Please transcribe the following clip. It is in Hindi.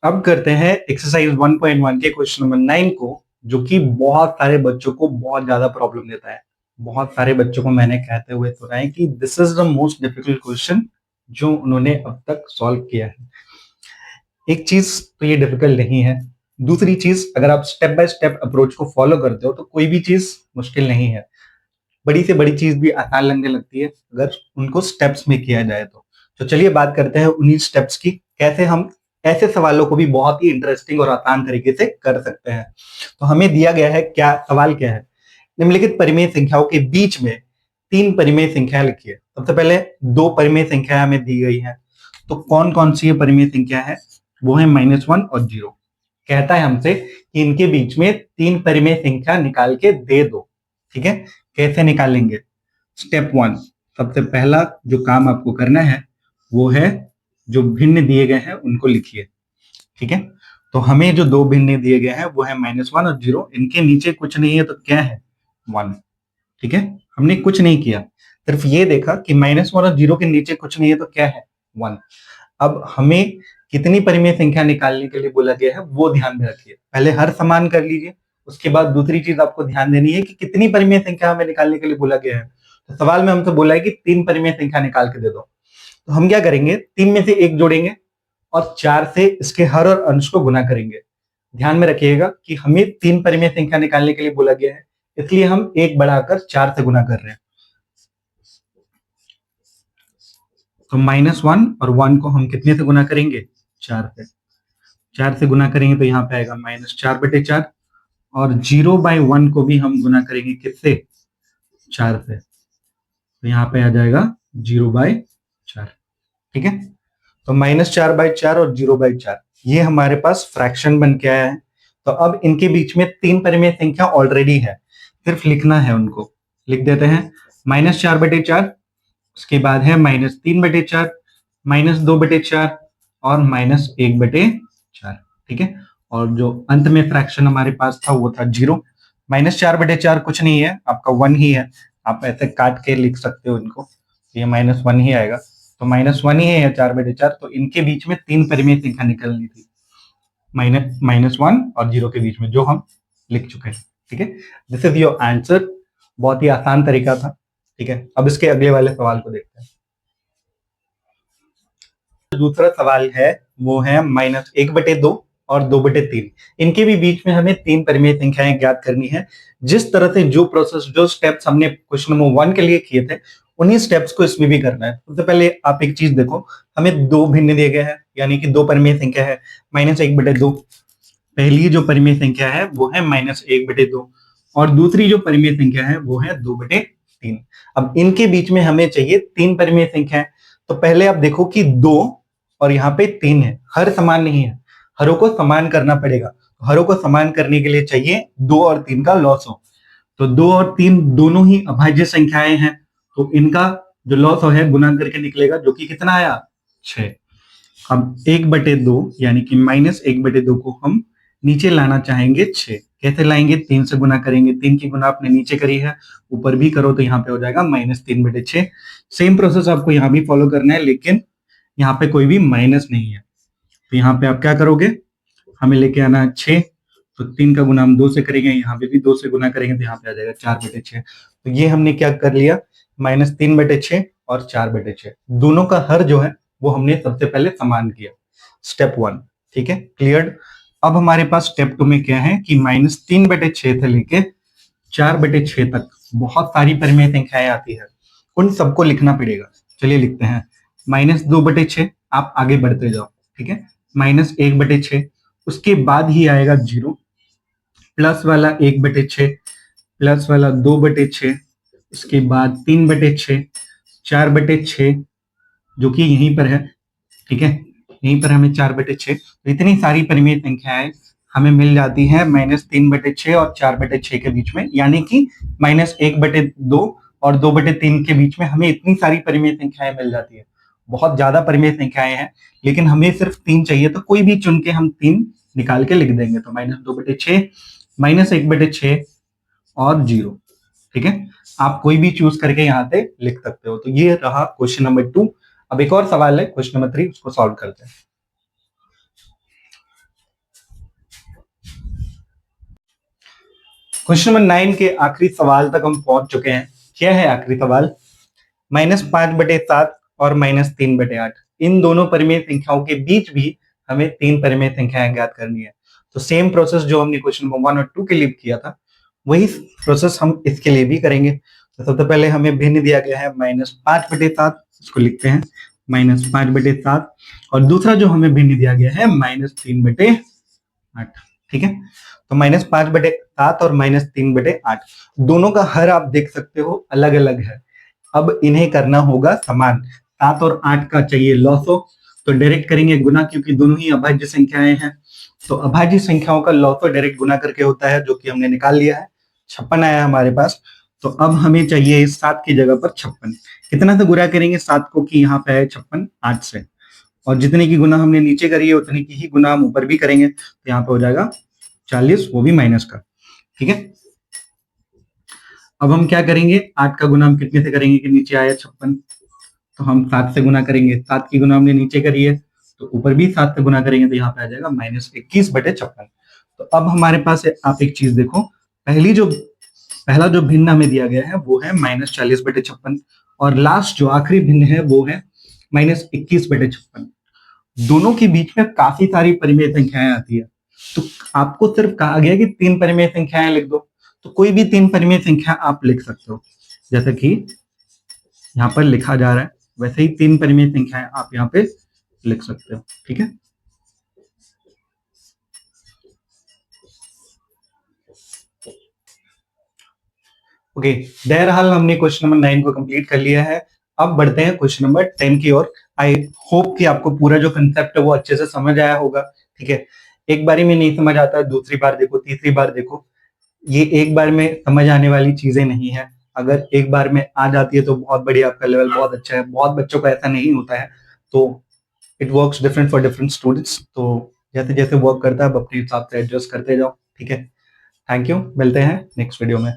अब करते हैं एक्सरसाइज 1.1 के क्वेश्चन नंबर 9 को, जो कि बहुत सारे बच्चों को बहुत ज्यादा प्रॉब्लम देता है। बहुत सारे बच्चों को मैंने कहते हुए सुना है कि this is the most difficult question जो उन्होंने अब तक सॉल्व किया है। एक चीज तो ये डिफिकल्ट नहीं है, दूसरी चीज अगर आप स्टेप बाय स्टेप अप्रोच को फॉलो करते हो तो कोई भी चीज मुश्किल नहीं है। बड़ी से बड़ी चीज भी आसान लगने लगती है अगर उनको स्टेप्स में किया जाए तो चलिए बात करते हैं उन्हीं स्टेप्स की, कैसे हम ऐसे सवालों को भी बहुत ही इंटरेस्टिंग और आसान तरीके से कर सकते हैं। तो हमें दिया गया है, क्या सवाल क्या है, निम्नलिखित परिमेय संख्याओं के बीच में तीन परिमेय संख्या लिखिए। सबसे पहले दो परिमेय संख्या हमें दी गई है, तो कौन कौन सी परिमेय संख्या है, वो है -1 और 0। कहता है हमसे कि इनके बीच में तीन परिमेय संख्या निकाल के दे दो। ठीक है, कैसे निकालेंगे? स्टेप 1, सबसे पहला जो काम आपको करना है वो है जो भिन्न दिए गए हैं उनको लिखिए। ठीक है, तो हमें जो दो भिन्न दिए गए हैं वो है -1 और 0। इनके नीचे कुछ नहीं है तो क्या है? 1। ठीक है, हमने कुछ नहीं किया, सिर्फ ये देखा कि -1 और 0 के नीचे कुछ नहीं है तो क्या है? 1। अब हमें कितनी परिमेय संख्या निकालने के लिए बोला गया है वो ध्यान में रखिए। पहले हर समान कर लीजिए, उसके बाद दूसरी चीज आपको ध्यान देनी है कि कितनी परिमेय संख्या हमें निकालने के लिए बोला गया है। तो सवाल में हमसे बोला है कि तीन परिमेय संख्या निकाल के दे दो, तो हम क्या करेंगे? तीन में से एक जोड़ेंगे और चार से इसके हर और अंश को गुना करेंगे। ध्यान में रखिएगा कि हमें तीन परिमेय संख्या निकालने के लिए बोला गया है, इसलिए हम एक बढ़ाकर चार से गुना कर रहे हैं। तो -1 और 1 को हम कितने से गुना करेंगे? 4 से। 4 से गुना करेंगे तो यहाँ पे आएगा -4/4, और 0/1 को भी हम गुना करेंगे किससे? 4 से, तो यहाँ पे आ जाएगा 0/4। ठीक है, तो -4/4 और 0/4 ये हमारे पास फ्रैक्शन बन के आया है। तो अब इनके बीच में तीन परिमेय संख्या ऑलरेडी है, सिर्फ लिखना है उनको। लिख देते हैं -4/4, उसके बाद है -3/4, -2/4 और -1/4। ठीक है, और जो अंत में फ्रैक्शन हमारे पास था वो था 0। -4/4 कुछ नहीं है, आपका 1 ही है। आप ऐसे काट के लिख सकते हो इनको, ये -1 ही आएगा। तो -1 ही है 4/4, तो इनके बीच में तीन परिमेय संख्या निकलनी थी, -1 और 0 के बीच में, जो हम लिख चुके हैं। ठीक है, दिस इज योर आंसर। बहुत ही आसान तरीका था। ठीक है, अब इसके अगले वाले सवाल को देखते हैं। दूसरा सवाल है वो है -1/2 और 2/3। इनके भी बीच में हमें तीन परिमेय संख्याएं ज्ञात करनी है। जिस तरह से जो प्रोसेस, जो स्टेप्स हमने क्वेश्चन नंबर 1 के लिए किए थे, उन्हीं स्टेप्स को इसमें भी करना है। सबसे पहले आप एक चीज देखो, हमें दो भिन्न दिए गए हैं, यानी कि दो परिमेय संख्या है -1/2। पहली जो परिमेय संख्या है वो है -1/2, और दूसरी जो परिमेय संख्या है वो है 2/3। अब इनके बीच में हमें चाहिए तीन परिमेय संख्या। तो पहले आप देखो कि दो और यहाँ पे तीन है, हर समान नहीं है, हरों को समान करना पड़ेगा। हरों को समान करने के लिए चाहिए दो और तीन का लॉस हो। तो दो और तीन दोनों ही अभाज्य संख्याएं हैं, तो इनका जो लॉस है गुना करके निकलेगा, जो कि कितना आया? 6। अब 1/2 यानी कि -1/2 को हम नीचे लाना चाहेंगे 6। कैसे लाएंगे? 3 से गुना करेंगे। 3 की गुना आपने नीचे करी है, ऊपर भी करो तो यहाँ पे हो जाएगा -3/6। सेम प्रोसेस आपको यहाँ भी फॉलो करना है, लेकिन यहाँ पे कोई भी माइनस नहीं है। तो यहाँ पे आप क्या करोगे? हमें लेके आना है 6, तो 3 का गुना हम 2 से करेंगे, यहाँ पे भी 2 से गुना करेंगे तो यहाँ पे आ जाएगा 4/6। तो ये हमने क्या कर लिया? -3/6 और 4/6, दोनों का हर जो है वो हमने सबसे पहले समान किया, स्टेप 1। ठीक है, क्लियर। अब हमारे पास स्टेप 2 में क्या है कि -3/6 से लेके 4/6 तक बहुत सारी परिमेय संख्याएं आती है, उन सबको लिखना पड़ेगा। चलिए लिखते हैं। -2/6, आप आगे बढ़ते जाओ। ठीक है, -1/6, उसके बाद ही आएगा 0, प्लस वाला 1/6, प्लस वाला 2/6, उसके बाद 3/6, 4/6, जो कि यहीं पर है। ठीक है, यहीं पर हमें 4/6, तो इतनी सारी परिमेय संख्याएं हमें मिल जाती है -3/6 और 4/6 के बीच में, यानी कि -1/2 और 2/3 के बीच में हमें इतनी सारी परिमेय संख्याएं मिल जाती है। बहुत ज्यादा परिमेय संख्याएं हैं, लेकिन हमें सिर्फ तीन चाहिए, तो कोई भी चुन के हम तीन निकाल के लिख देंगे। तो -2/6, -1/6 और 0। ठीक है, आप कोई भी चूज करके यहाँ पे लिख सकते हो। तो ये रहा क्वेश्चन नंबर 2। अब एक और सवाल है क्वेश्चन नंबर 3, उसको सॉल्व करते हैं। क्वेश्चन नंबर 9 के आखिरी सवाल तक हम पहुंच चुके हैं। क्या है आखिरी सवाल? -5/7 और -3/8, इन दोनों परिमेय संख्याओं के बीच भी हमें तीन परिमेय संख्याएं ज्ञात करनी है। तो सेम प्रोसेस जो हमने क्वेश्चन नंबर 1 और 2 के लिए किया था, वही प्रोसेस हम इसके लिए भी करेंगे। तो सबसे पहले हमें भिन्न दिया गया है -5/7, इसको लिखते हैं -5/7, और दूसरा जो हमें भिन्न दिया गया है -3/8। ठीक है, तो -5/7 और -3/8 दोनों का हर आप देख सकते हो अलग अलग है। अब इन्हें करना होगा समान। 7 और 8 का चाहिए लॉसो, तो डायरेक्ट करेंगे गुना, क्योंकि दोनों ही अभाज्य संख्याएं हैं। तो अभाज्य संख्याओं का लॉसो डायरेक्ट गुना करके होता है, जो कि हमने निकाल लिया है। 56 आया हमारे पास। तो अब हमें चाहिए इस 7 की जगह पर 56। कितना से गुना करेंगे 7 को, कि यहाँ पे है 56 8 से, और जितने की गुना हमने नीचे करी है उतने की ही गुना हम ऊपर भी करेंगे। तो यहाँ पे हो जाएगा 40, वो भी माइनस का। ठीक है, अब हम क्या करेंगे, 8 का गुना हम कितने से करेंगे कि नीचे आया 56, तो हम 7 से गुना करेंगे। 7 की गुना हमने नीचे करी है, तो ऊपर भी 7 से गुना करेंगे, तो यहाँ पे आ जाएगा -21/56। तो अब हमारे पास है, आप एक चीज देखो, पहला जो भिन्न हमें दिया गया है वो है -40/56, और लास्ट जो आखिरी भिन्न है वो है -21/56। दोनों के बीच में काफी सारी परिमेय संख्याएं आती है। तो आपको सिर्फ कहा गया कि तीन परिमेय संख्याएं लिख दो, तो कोई भी तीन परिमेय संख्या आप लिख सकते हो, जैसे कि यहाँ पर लिखा जा रहा है, वैसे ही तीन परिमेय संख्याएं आप यहाँ पे लिख सकते हो। ठीक है, ओके, बहरहाल हमने क्वेश्चन नंबर 9 को कंप्लीट कर लिया है। अब बढ़ते हैं क्वेश्चन नंबर 10 की ओर। आई होप कि आपको पूरा जो कंसेप्ट है वो अच्छे से समझ आया होगा। ठीक है, एक बारी में नहीं समझ आता, दूसरी बार देखो, तीसरी बार देखो, ये एक बार में समझ आने वाली चीजें नहीं है। अगर एक बार में आ जाती है तो बहुत बढ़िया, आपका लेवल बहुत अच्छा है। बहुत बच्चों का ऐसा नहीं होता है, तो it works different for different students. तो जैसे जैसे वर्क करता है, आप अपने हिसाब से एडजस्ट करते जाओ। ठीक है, थैंक यू, मिलते हैं नेक्स्ट वीडियो में।